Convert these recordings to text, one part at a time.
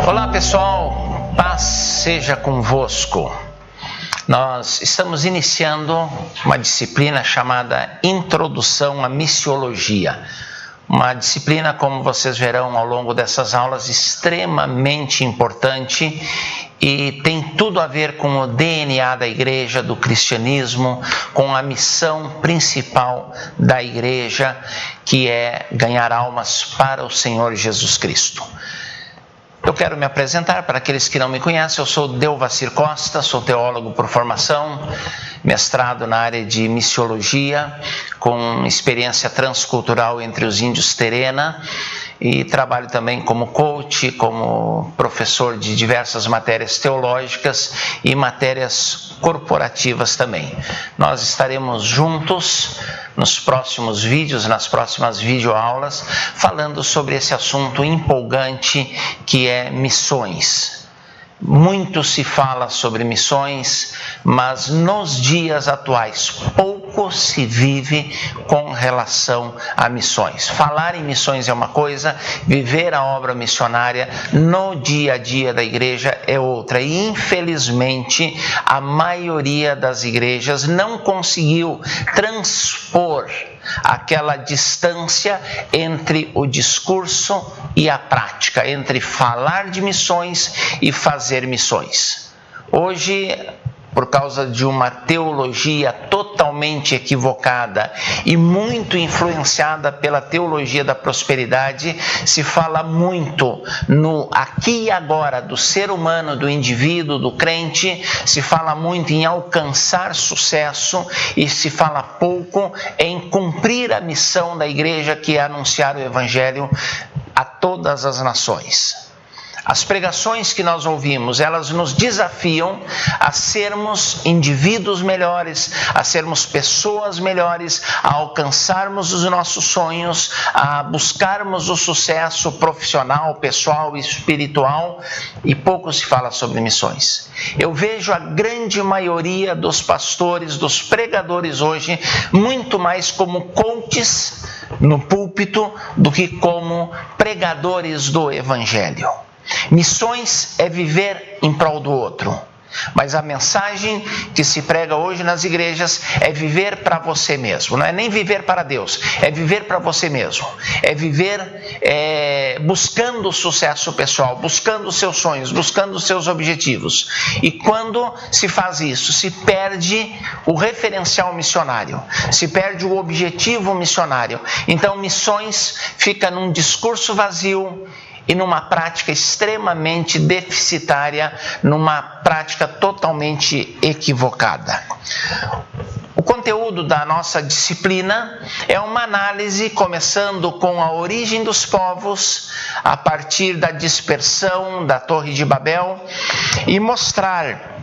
Olá pessoal, paz seja convosco. Nós estamos iniciando uma disciplina chamada Introdução à Missiologia. Uma disciplina, como vocês verão ao longo dessas aulas, extremamente importante e tem tudo a ver com o DNA da igreja, do cristianismo, com a missão principal da igreja, que é ganhar almas para o Senhor Jesus Cristo. Eu quero me apresentar para aqueles que não me conhecem. Eu sou Delvacir Costa, sou teólogo por formação, mestrado na área de missiologia, com experiência transcultural entre os índios Terena, e trabalho também como coach, como professor de diversas matérias teológicas e matérias corporativas também. Nós estaremos juntos nos próximos vídeos, nas próximas videoaulas, falando sobre esse assunto empolgante que é missões. Muito se fala sobre missões, mas nos dias atuais pouco se vive com relação a missões. Falar em missões é uma coisa, viver a obra missionária no dia a dia da igreja é outra. E infelizmente a maioria das igrejas não conseguiu transpor aquela distância entre o discurso e a prática, entre falar de missões e fazer missões. Hoje, por causa de uma teologia totalmente equivocada e muito influenciada pela teologia da prosperidade, se fala muito no aqui e agora do ser humano, do indivíduo, do crente, se fala muito em alcançar sucesso e se fala pouco em cumprir a missão da igreja, que é anunciar o evangelho a todas as nações. As pregações que nós ouvimos, elas nos desafiam a sermos indivíduos melhores, a sermos pessoas melhores, a alcançarmos os nossos sonhos, a buscarmos o sucesso profissional, pessoal e espiritual, e pouco se fala sobre missões. Eu vejo a grande maioria dos pastores, dos pregadores hoje, muito mais como coaches no púlpito do que como pregadores do evangelho. Missões é viver em prol do outro, mas a mensagem que se prega hoje nas igrejas é viver para você mesmo. Não é nem viver para Deus, é viver para você mesmo. É viver buscando o sucesso pessoal, buscando os seus sonhos, buscando os seus objetivos. E quando se faz isso, se perde o referencial missionário, se perde o objetivo missionário. Então missões fica num discurso vazio e numa prática extremamente deficitária, numa prática totalmente equivocada. O conteúdo da nossa disciplina é uma análise começando com a origem dos povos, a partir da dispersão da Torre de Babel, e mostrar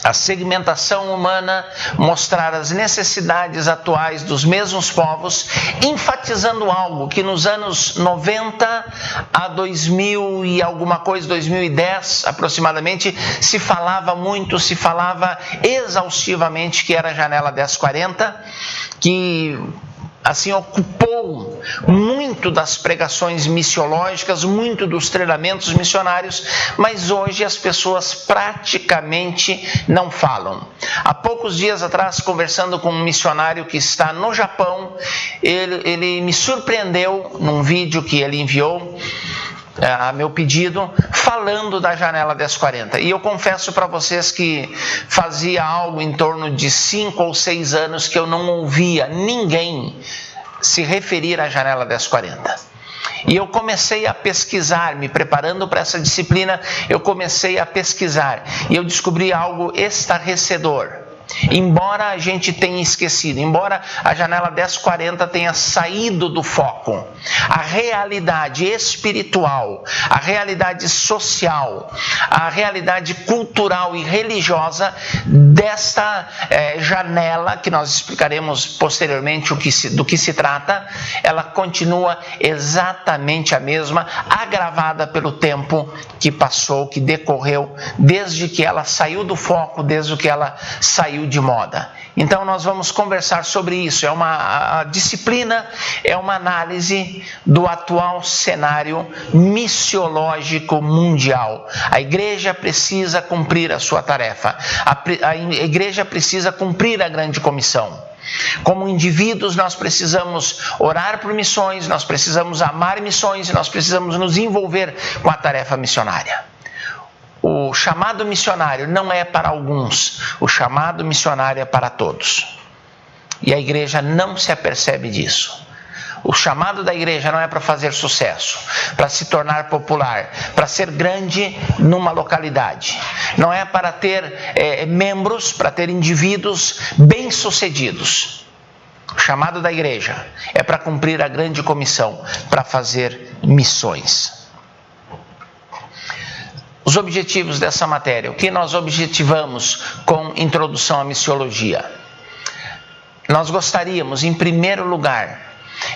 a segmentação humana, mostrar as necessidades atuais dos mesmos povos, enfatizando algo que nos anos 90 a 2000 e alguma coisa, 2010 aproximadamente, se falava muito, se falava exaustivamente, que era a janela 1040, que assim ocupou muito das pregações missiológicas, muito dos treinamentos missionários, mas hoje as pessoas praticamente não falam. Há poucos dias atrás, conversando com um missionário que está no Japão, ele me surpreendeu num vídeo que ele enviou a meu pedido, falando da janela 1040. E eu confesso para vocês que fazia algo em torno de 5 ou 6 anos que eu não ouvia ninguém se referir à janela 1040. E eu comecei a pesquisar, me preparando para essa disciplina, eu comecei a pesquisar e eu descobri algo estarrecedor. Embora a gente tenha esquecido, embora a janela 1040 tenha saído do foco, a realidade espiritual, a realidade social, a realidade cultural e religiosa desta janela, que nós explicaremos posteriormente do que se trata, ela continua exatamente a mesma, agravada pelo tempo que passou, que decorreu, desde que ela saiu do foco, desde que ela saiu caiu de moda. Então nós vamos conversar sobre isso. A disciplina é uma análise do atual cenário missiológico mundial. A igreja precisa cumprir a sua tarefa. A igreja precisa cumprir a grande comissão. Como indivíduos, nós precisamos orar por missões, nós precisamos amar missões e nós precisamos nos envolver com a tarefa missionária. O chamado missionário não é para alguns, o chamado missionário é para todos. E a igreja não se apercebe disso. O chamado da igreja não é para fazer sucesso, para se tornar popular, para ser grande numa localidade. Não é para ter membros, para ter indivíduos bem-sucedidos. O chamado da igreja é para cumprir a grande comissão, para fazer missões. Os objetivos dessa matéria, o que nós objetivamos com introdução à missiologia? Nós gostaríamos, em primeiro lugar,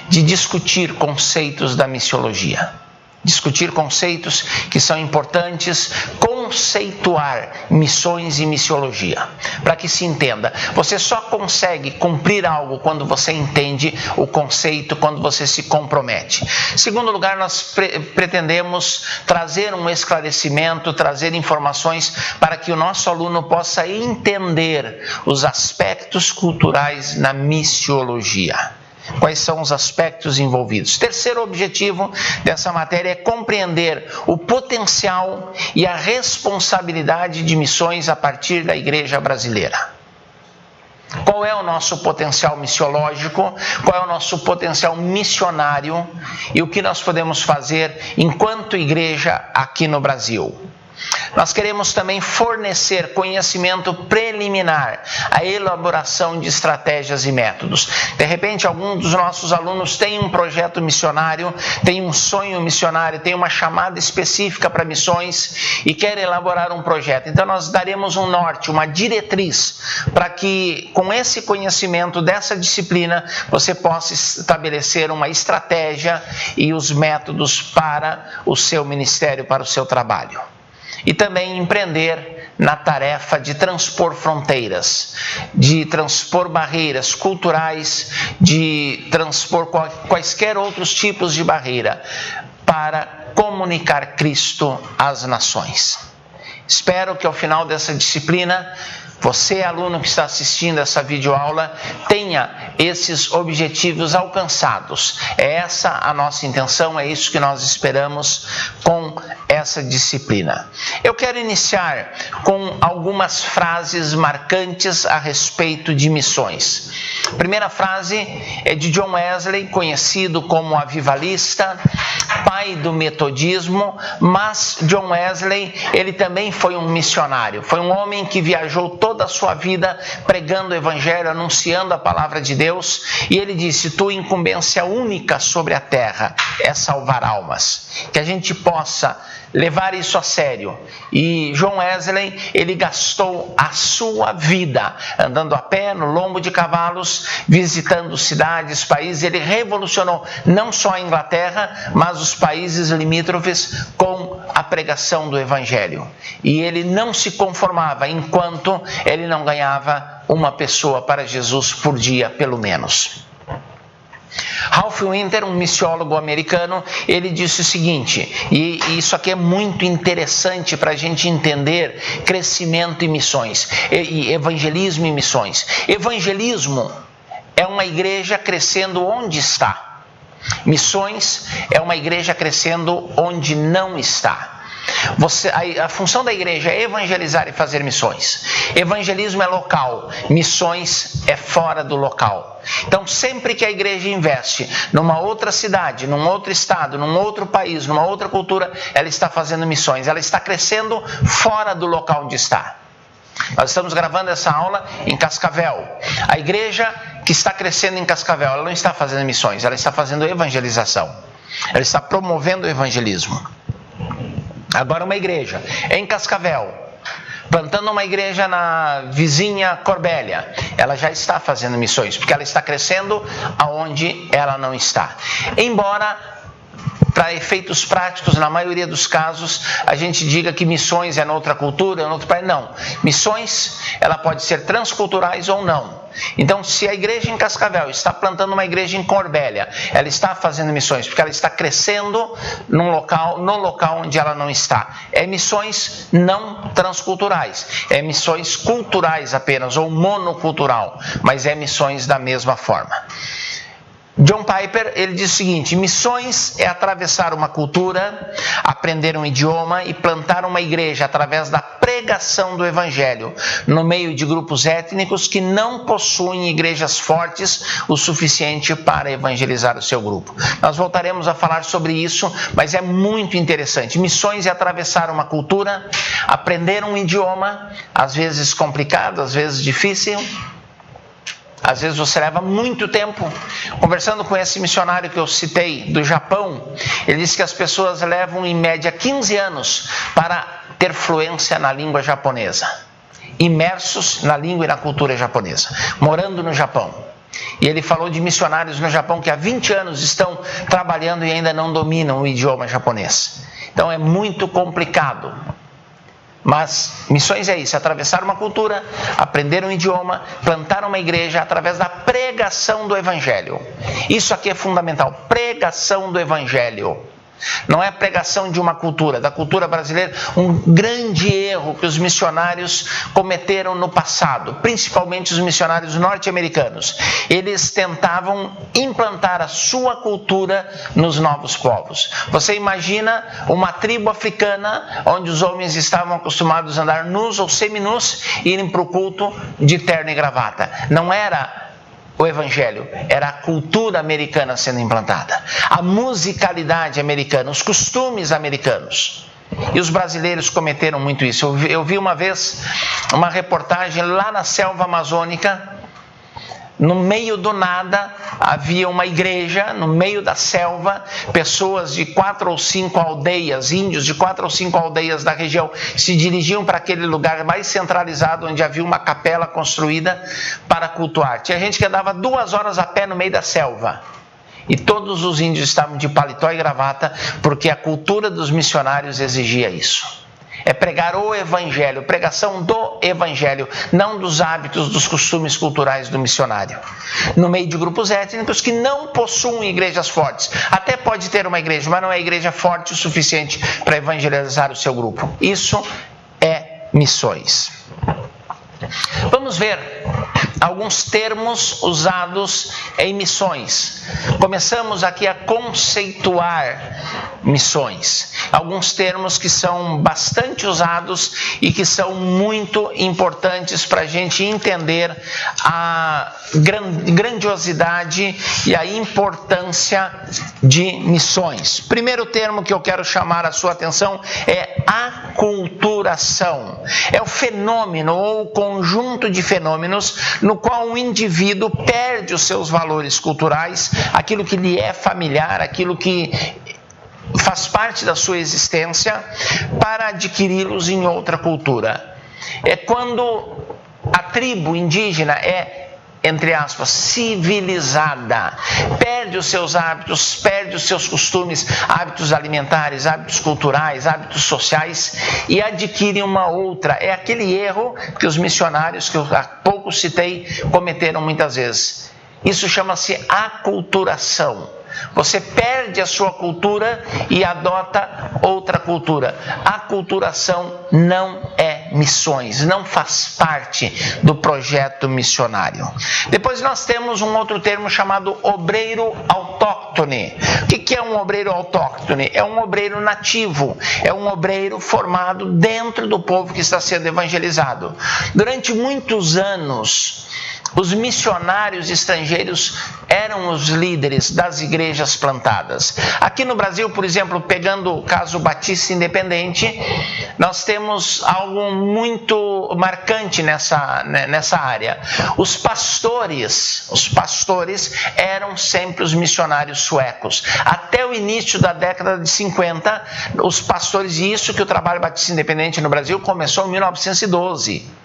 de discutir conceitos da missiologia. Discutir conceitos que são importantes, conceituar missões e missiologia. Para que se entenda, você só consegue cumprir algo quando você entende o conceito, quando você se compromete. Em segundo lugar, nós pretendemos trazer um esclarecimento, trazer informações para que o nosso aluno possa entender os aspectos culturais na missiologia. Quais são os aspectos envolvidos? Terceiro objetivo dessa matéria é compreender o potencial e a responsabilidade de missões a partir da igreja brasileira. Qual é o nosso potencial missiológico? Qual é o nosso potencial missionário? E o que nós podemos fazer enquanto igreja aqui no Brasil? Nós queremos também fornecer conhecimento preliminar, a elaboração de estratégias e métodos. De repente, algum dos nossos alunos tem um projeto missionário, tem um sonho missionário, tem uma chamada específica para missões e quer elaborar um projeto. Então, nós daremos um norte, uma diretriz, para que com esse conhecimento dessa disciplina, você possa estabelecer uma estratégia e os métodos para o seu ministério, para o seu trabalho. E também empreender na tarefa de transpor fronteiras, de transpor barreiras culturais, de transpor quaisquer outros tipos de barreira para comunicar Cristo às nações. Espero que ao final dessa disciplina, você, aluno que está assistindo essa videoaula, tenha esses objetivos alcançados. É essa a nossa intenção, é isso que nós esperamos com essa disciplina. Eu quero iniciar com algumas frases marcantes a respeito de missões. A primeira frase é de John Wesley, conhecido como avivalista, pai do metodismo, mas John Wesley, ele também foi um missionário, foi um homem que viajou toda a sua vida pregando o evangelho, anunciando a palavra de Deus, e ele disse: tua incumbência única sobre a terra é salvar almas. Que a gente possa levar isso a sério. E John Wesley, ele gastou a sua vida andando a pé, no lombo de cavalos, visitando cidades, países. Ele revolucionou não só a Inglaterra, mas os países limítrofes com a pregação do evangelho. E ele não se conformava enquanto ele não ganhava uma pessoa para Jesus por dia, pelo menos. Ralph Winter, um missiólogo americano, ele disse o seguinte, e isso aqui é muito interessante para a gente entender crescimento e missões, e evangelismo e missões. Evangelismo é uma igreja crescendo onde está. Missões é uma igreja crescendo onde não está. A função da igreja é evangelizar e fazer missões. Evangelismo é local, missões é fora do local. Então, sempre que a igreja investe numa outra cidade, num outro estado, num outro país, numa outra cultura, ela está fazendo missões, ela está crescendo fora do local onde está. Nós estamos gravando essa aula em Cascavel. A igreja que está crescendo em Cascavel, ela não está fazendo missões, ela está fazendo evangelização. Ela está promovendo o evangelismo. Agora uma igreja em Cascavel, plantando uma igreja na vizinha Corbélia, ela já está fazendo missões, porque ela está crescendo aonde ela não está. Embora para efeitos práticos, na maioria dos casos, a gente diga que missões é noutra cultura, é noutro país. Não. Missões, ela pode ser transculturais ou não. Então, se a igreja em Cascavel está plantando uma igreja em Corbélia, ela está fazendo missões, porque ela está crescendo no local onde ela não está. É missões não transculturais. É missões culturais apenas, ou monocultural, mas é missões da mesma forma. John Piper, ele diz o seguinte: missões é atravessar uma cultura, aprender um idioma e plantar uma igreja através da pregação do evangelho no meio de grupos étnicos que não possuem igrejas fortes o suficiente para evangelizar o seu grupo. Nós voltaremos a falar sobre isso, mas é muito interessante. Missões é atravessar uma cultura, aprender um idioma, às vezes complicado, às vezes difícil. Às vezes você leva muito tempo. Conversando com esse missionário que eu citei, do Japão, ele disse que as pessoas levam em média 15 anos para ter fluência na língua japonesa. Imersos na língua e na cultura japonesa, morando no Japão. E ele falou de missionários no Japão que há 20 anos estão trabalhando e ainda não dominam o idioma japonês. Então é muito complicado. Mas missões é isso, atravessar uma cultura, aprender um idioma, plantar uma igreja através da pregação do evangelho. Isso aqui é fundamental, pregação do evangelho. Não é a pregação de uma cultura, da cultura brasileira. Um grande erro que os missionários cometeram no passado, principalmente os missionários norte-americanos. Eles tentavam implantar a sua cultura nos novos povos. Você imagina uma tribo africana onde os homens estavam acostumados a andar nus ou seminus e irem para o culto de terno e gravata. Não era o evangelho, era a cultura americana sendo implantada, a musicalidade americana, os costumes americanos. E os brasileiros cometeram muito isso. Eu vi uma vez uma reportagem lá na selva amazônica. No meio do nada, havia uma igreja, no meio da selva, pessoas de 4 ou 5 aldeias, índios de 4 ou 5 aldeias da região, se dirigiam para aquele lugar mais centralizado, onde havia uma capela construída para cultuar. Tinha gente que andava 2 horas a pé no meio da selva. E todos os índios estavam de paletó e gravata, porque a cultura dos missionários exigia isso. É pregar o evangelho, pregação do evangelho, não dos hábitos, dos costumes culturais do missionário. No meio de grupos étnicos que não possuem igrejas fortes. Até pode ter uma igreja, mas não é igreja forte o suficiente para evangelizar o seu grupo. Isso é missões. Vamos ver alguns termos usados em missões. Começamos aqui a conceituar missões. Alguns termos que são bastante usados e que são muito importantes para a gente entender a grandiosidade e a importância de missões. Primeiro termo que eu quero chamar a sua atenção é aculturação. É o fenômeno ou o conjunto de fenômenos no qual um indivíduo perde os seus valores culturais, aquilo que lhe é familiar, aquilo que faz parte da sua existência, para adquiri-los em outra cultura. É quando a tribo indígena é, entre aspas, civilizada, perde os seus hábitos, perde os seus costumes, hábitos alimentares, hábitos culturais, hábitos sociais e adquire uma outra. É aquele erro que os missionários, que eu há pouco citei, cometeram muitas vezes. Isso chama-se aculturação. Você perde a sua cultura e adota outra cultura. Aculturação não é missões, não faz parte do projeto missionário. Depois nós temos um outro termo chamado obreiro autóctone. O que é um obreiro autóctone? É um obreiro nativo, é um obreiro formado dentro do povo que está sendo evangelizado. Durante muitos anos, os missionários estrangeiros eram os líderes das igrejas plantadas. Aqui no Brasil, por exemplo, pegando o caso Batista Independente, nós temos algo muito marcante nessa área. Os pastores eram sempre os missionários suecos. Até o início da década de 50, os pastores, e isso que o trabalho Batista Independente no Brasil começou em 1912.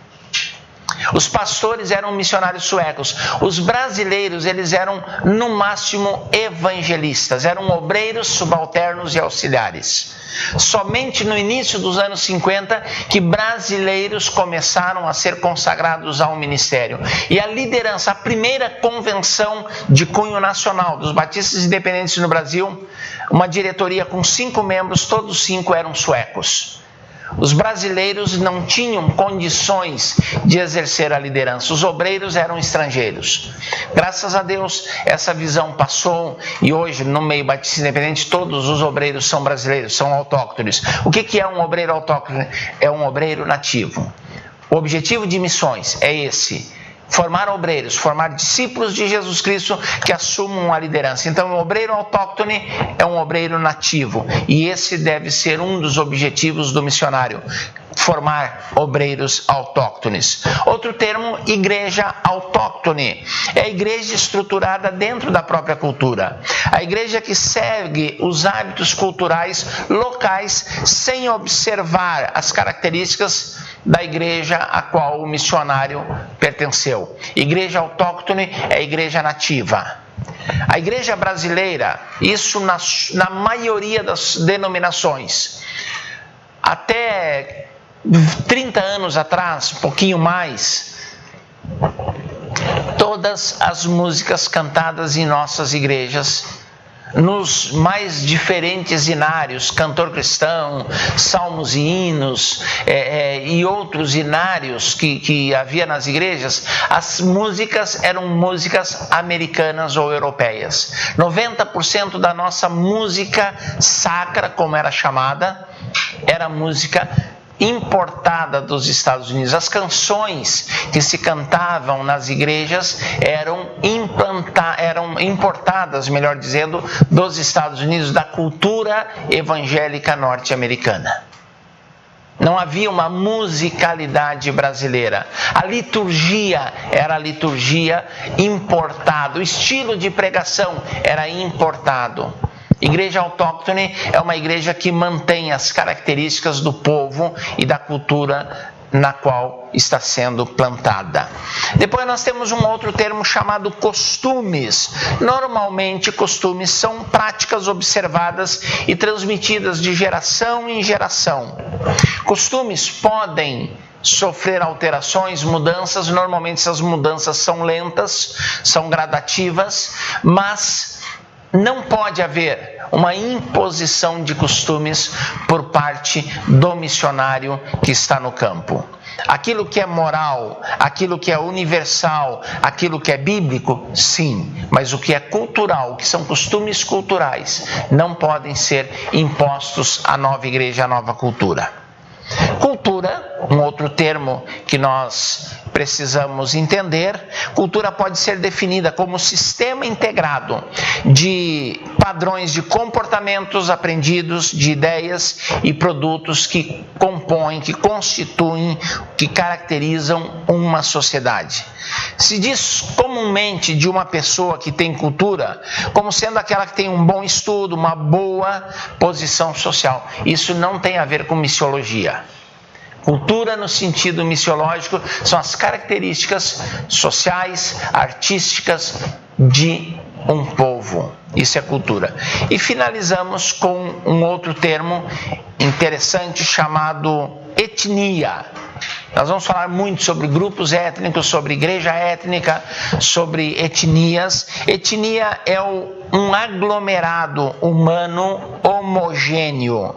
Os pastores eram missionários suecos. Os brasileiros, eles eram, no máximo, evangelistas. Eram obreiros, subalternos e auxiliares. Somente no início dos anos 50 que brasileiros começaram a ser consagrados ao ministério. E a liderança, a primeira convenção de cunho nacional dos batistas independentes no Brasil, uma diretoria com 5 membros, todos 5 eram suecos. Os brasileiros não tinham condições de exercer a liderança. Os obreiros eram estrangeiros. Graças a Deus, essa visão passou e hoje, no meio batista independente, todos os obreiros são brasileiros, são autóctones. O que é um obreiro autóctone? É um obreiro nativo. O objetivo de missões é esse: formar obreiros, formar discípulos de Jesus Cristo que assumam a liderança. Então, o obreiro autóctone é um obreiro nativo. E esse deve ser um dos objetivos do missionário: formar obreiros autóctones. Outro termo, igreja autóctone. É a igreja estruturada dentro da própria cultura. A igreja que segue os hábitos culturais locais sem observar as características da igreja a qual o missionário pertenceu. Igreja autóctone é a igreja nativa. A igreja brasileira, isso na maioria das denominações, até 30 anos atrás, um pouquinho mais, todas as músicas cantadas em nossas igrejas, nos mais diferentes inários, cantor cristão, salmos e hinos e outros inários que havia nas igrejas, as músicas eram músicas americanas ou europeias. 90% da nossa música sacra, como era chamada, era música importada dos Estados Unidos. As canções que se cantavam nas igrejas eram importadas, melhor dizendo, dos Estados Unidos, da cultura evangélica norte-americana. Não havia uma musicalidade brasileira. A liturgia era a liturgia importada. O estilo de pregação era importado. Igreja autóctone é uma igreja que mantém as características do povo e da cultura na qual está sendo plantada. Depois nós temos um outro termo chamado costumes. Normalmente, costumes são práticas observadas e transmitidas de geração em geração. Costumes podem sofrer alterações, mudanças. Normalmente essas mudanças são lentas, são gradativas, mas não pode haver uma imposição de costumes por parte do missionário que está no campo. Aquilo que é moral, aquilo que é universal, aquilo que é bíblico, sim. Mas o que é cultural, o que são costumes culturais, não podem ser impostos à nova igreja, à nova cultura. Cultura, um outro termo que nós precisamos entender, cultura pode ser definida como sistema integrado de padrões de comportamentos aprendidos, de ideias e produtos que compõem, que constituem, que caracterizam uma sociedade. Se diz comumente de uma pessoa que tem cultura como sendo aquela que tem um bom estudo, uma boa posição social. Isso não tem a ver com missiologia. Cultura, no sentido missiológico, são as características sociais, artísticas de um povo. Isso é cultura. E finalizamos com um outro termo interessante chamado etnia. Nós vamos falar muito sobre grupos étnicos, sobre igreja étnica, sobre etnias. Etnia é um aglomerado humano homogêneo.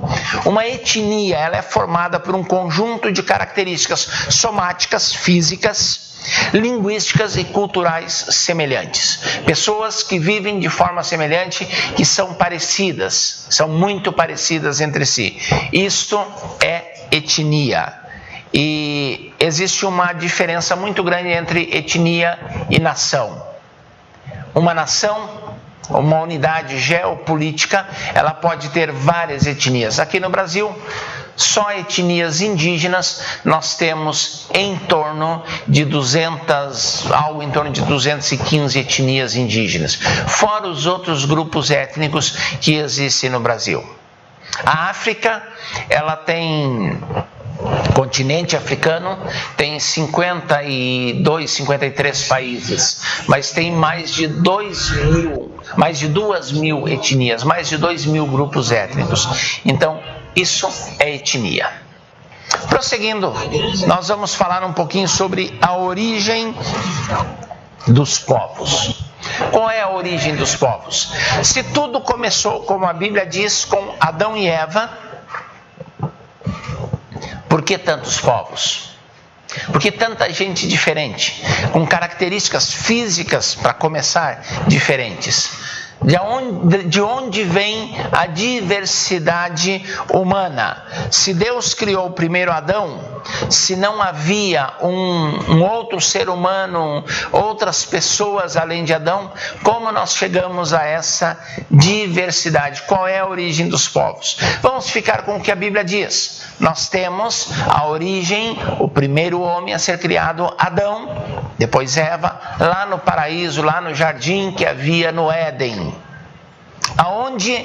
Uma etnia, ela é formada por um conjunto de características somáticas, físicas, linguísticas e culturais semelhantes. Pessoas que vivem de forma semelhante, que são parecidas, são muito parecidas entre si. Isto é etnia. E existe uma diferença muito grande entre etnia e nação. Uma nação, uma unidade geopolítica, ela pode ter várias etnias. Aqui no Brasil, só etnias indígenas, nós temos em torno de 215 etnias indígenas, fora os outros grupos étnicos que existem no Brasil. A África, ela tem O continente africano tem 52, 53 países, mas tem mais de 2.000 etnias, mais de 2.000 grupos étnicos. Então, isso é etnia. Prosseguindo, nós vamos falar um pouquinho sobre a origem dos povos. Qual é a origem dos povos? Se tudo começou, como a Bíblia diz, com Adão e Eva, por que tantos povos? Por que tanta gente diferente, com características físicas, para começar, diferentes? De onde vem a diversidade humana? Se Deus criou o primeiro Adão, se não havia um outro ser humano, outras pessoas além de Adão, como nós chegamos a essa diversidade? Qual é a origem dos povos? Vamos ficar com o que a Bíblia diz. Nós temos a origem, o primeiro homem a ser criado, Adão, depois Eva, lá no paraíso, lá no jardim que havia no Éden, aonde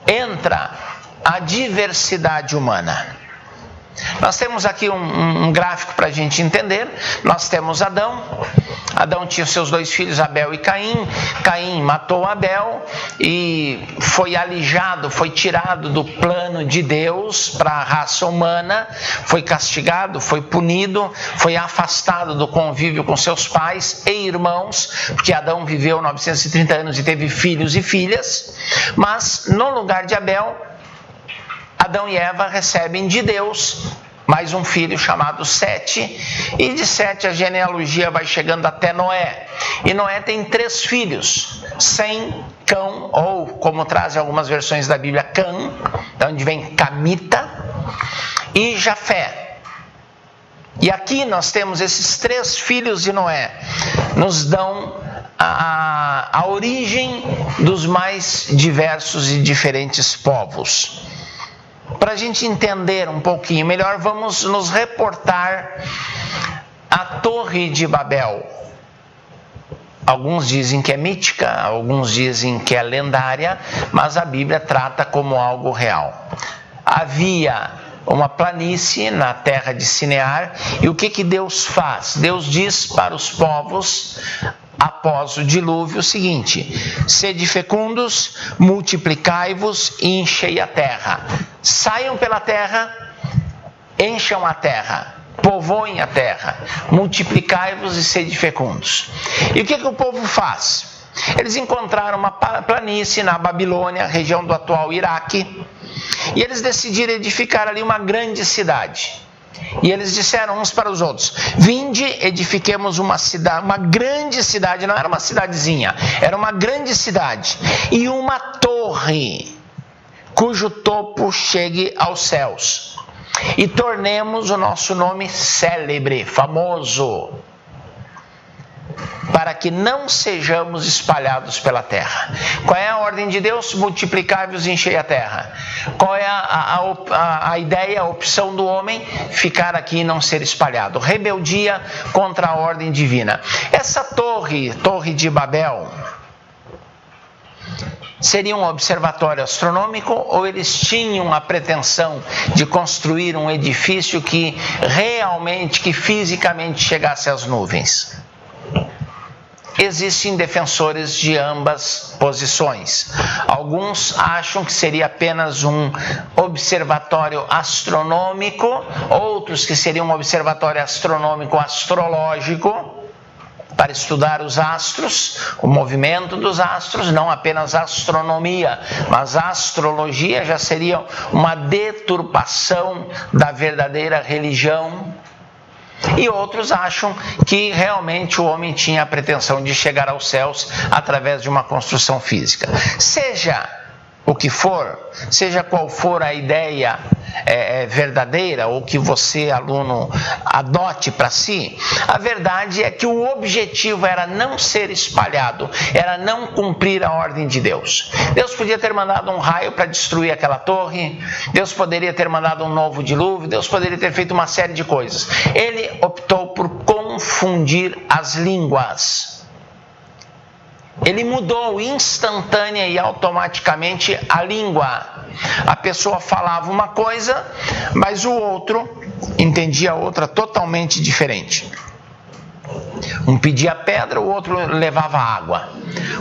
entra a diversidade humana. Nós temos aqui um gráfico para a gente entender. Nós temos Adão. Adão tinha seus dois filhos, Abel e Caim. Caim matou Abel e foi alijado, foi tirado do plano de Deus para a raça humana. Foi castigado, foi punido, foi afastado do convívio com seus pais e irmãos, porque Adão viveu 930 anos e teve filhos e filhas. Mas no lugar de Abel, Adão e Eva recebem de Deus mais um filho chamado Sete, e de Sete a genealogia vai chegando até Noé. E Noé tem 3 filhos, Sem, Cão, ou como trazem algumas versões da Bíblia, Cã, de onde vem Camita, e Jafé. E aqui nós temos esses 3 filhos de Noé, nos dão a origem dos mais diversos e diferentes povos. Para a gente entender um pouquinho melhor, vamos nos reportar à Torre de Babel. Alguns dizem que é mítica, alguns dizem que é lendária, mas a Bíblia trata como algo real. Havia uma planície na terra de Sinear, e o que Deus faz? Deus diz para os povos, após o dilúvio, o seguinte: sede fecundos, multiplicai-vos e enchei a terra. Saiam pela terra, encham a terra, povoem a terra, multiplicai-vos e sede fecundos. E o que o povo faz? Eles encontraram uma planície na Babilônia, região do atual Iraque, e eles decidiram edificar ali uma grande cidade. E eles disseram uns para os outros: vinde, edifiquemos uma cidade, uma grande cidade. Não era uma cidadezinha, era uma grande cidade, e uma torre cujo topo chegue aos céus, e tornemos o nosso nome célebre, famoso, para que não sejamos espalhados pela terra. Qual é a ordem de Deus? Multiplicai-vos e enchei a terra. Qual é a ideia, a opção do homem? Ficar aqui e não ser espalhado. Rebeldia contra a ordem divina. Essa torre de Babel, seria um observatório astronômico, ou eles tinham a pretensão de construir um edifício que realmente, que fisicamente chegasse às nuvens? Existem defensores de ambas posições. Alguns acham que seria apenas um observatório astronômico, outros que seria um observatório astronômico astrológico, para estudar os astros, o movimento dos astros, não apenas a astronomia, mas a astrologia já seria uma deturpação da verdadeira religião. E outros acham que realmente o homem tinha a pretensão de chegar aos céus através de uma construção física. Seja o que for, seja qual for a ideia verdadeira, ou que você, aluno, adote para si, a verdade é que o objetivo era não ser espalhado, era não cumprir a ordem de Deus. Deus podia ter mandado um raio para destruir aquela torre, Deus poderia ter mandado um novo dilúvio, Deus poderia ter feito uma série de coisas. Ele optou por confundir as línguas. ele mudou instantânea e automaticamente a língua. A pessoa falava uma coisa, mas o outro entendia outra totalmente diferente. Um pedia pedra, o outro levava água.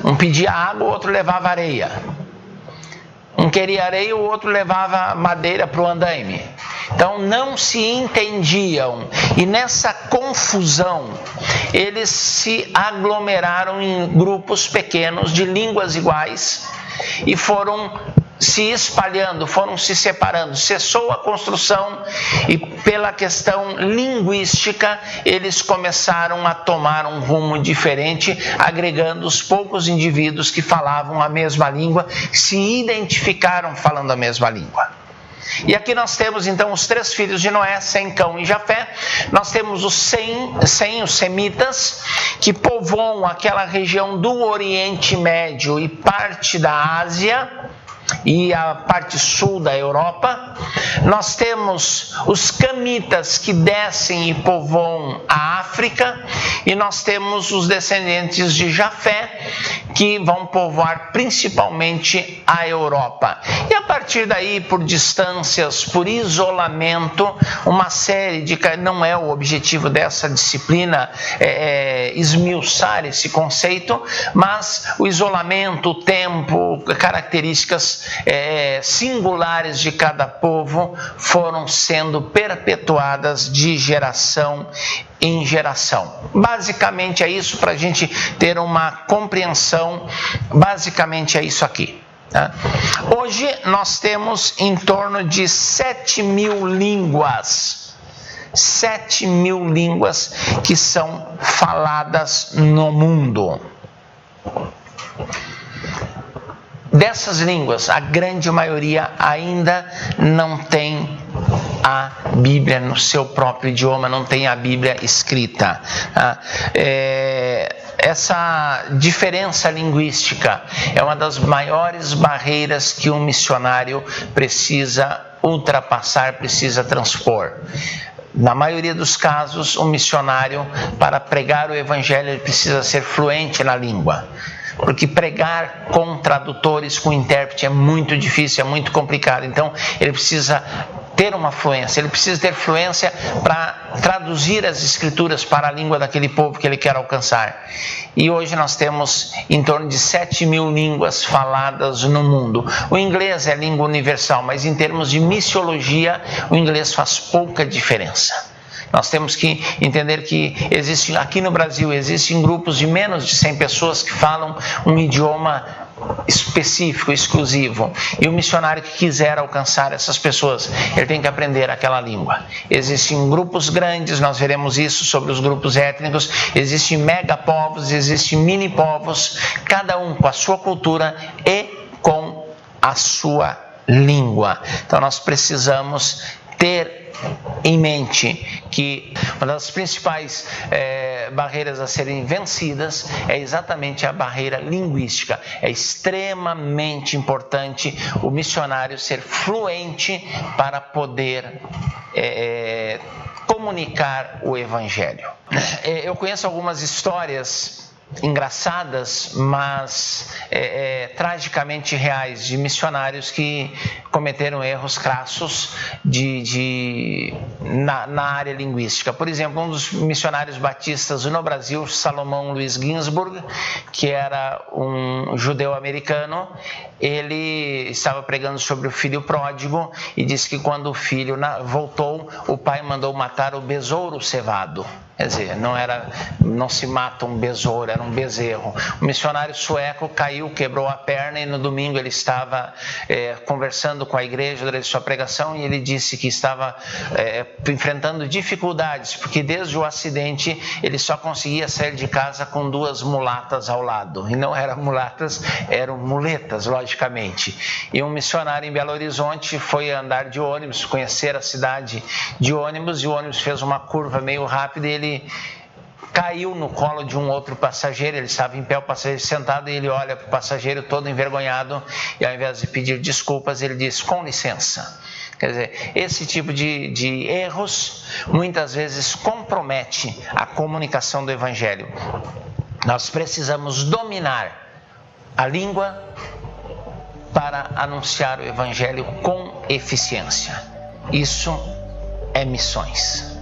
Um pedia água, o outro levava areia. Um queria areia, o outro levava madeira para o andaime. Então não se entendiam. E nessa confusão, eles se aglomeraram em grupos pequenos de línguas iguais e foram se espalhando, foram se separando. Cessou a construção e, pela questão linguística, eles começaram a tomar um rumo diferente, agregando os poucos indivíduos que falavam a mesma língua, se identificaram falando a mesma língua. E aqui nós temos então os 3 filhos de Noé, Sem, Cão e Jafé. Nós temos os Sem, os semitas, que povoam aquela região do Oriente Médio e parte da Ásia e a parte sul da Europa. Nós temos os camitas, que descem e povoam a África, e nós temos os descendentes de Jafé, que vão povoar principalmente a Europa. E a partir daí, por distâncias, por isolamento, uma série de... Não é o objetivo dessa disciplina esmiuçar esse conceito, mas o isolamento, o tempo, características singulares de cada povo foram sendo perpetuadas de geração em geração. Basicamente é isso, para a gente ter uma compreensão. Basicamente é isso aqui. Tá? Hoje nós temos em torno de 7.000 línguas. 7.000 línguas que são faladas no mundo. Dessas línguas, a grande maioria ainda não tem a Bíblia no seu próprio idioma, não tem a Bíblia escrita. Essa diferença linguística é uma das maiores barreiras que um missionário precisa ultrapassar, precisa transpor. Na maioria dos casos, um missionário, para pregar o Evangelho, ele precisa ser fluente na língua. Porque pregar com tradutores, com intérprete, é muito difícil, é muito complicado. Então, ele precisa ter uma fluência, ele precisa ter fluência para traduzir as escrituras para a língua daquele povo que ele quer alcançar. E hoje nós temos em torno de 7.000 línguas faladas no mundo. O inglês é língua universal, mas em termos de missiologia, o inglês faz pouca diferença. Nós temos que entender que aqui no Brasil existem grupos de menos de 100 pessoas que falam um idioma específico, exclusivo. E o missionário que quiser alcançar essas pessoas, ele tem que aprender aquela língua. Existem grupos grandes, nós veremos isso sobre os grupos étnicos. Existem megapovos, existem mini-povos, cada um com a sua cultura e com a sua língua. Então nós precisamos ter em mente que uma das principais barreiras a serem vencidas é exatamente a barreira linguística. É extremamente importante o missionário ser fluente para poder comunicar o Evangelho. Eu conheço algumas histórias engraçadas, mas tragicamente reais, de missionários que cometeram erros crassos na área linguística. Por exemplo, um dos missionários batistas no Brasil, Salomão Luiz Ginsburg, que era um judeu americano, ele estava pregando sobre o filho pródigo e disse que quando o filho voltou, o pai mandou matar o besouro cevado. Quer dizer, não se mata um besouro, era um bezerro. O missionário sueco caiu, quebrou a perna, e no domingo ele estava conversando com a igreja durante sua pregação, e ele disse que estava enfrentando dificuldades, porque desde o acidente ele só conseguia sair de casa com 2 mulatas ao lado. E não eram mulatas, eram muletas, logicamente. E um missionário em Belo Horizonte foi andar de ônibus, conhecer a cidade de ônibus, e o ônibus fez uma curva meio rápida e ele caiu no colo de um outro passageiro. Ele estava em pé, o passageiro sentado, e ele olha para o passageiro todo envergonhado, e ao invés de pedir desculpas, ele diz: com licença. Quer dizer, esse tipo de erros muitas vezes compromete a comunicação do Evangelho. Nós precisamos dominar a língua para anunciar o Evangelho com eficiência. Isso é missões.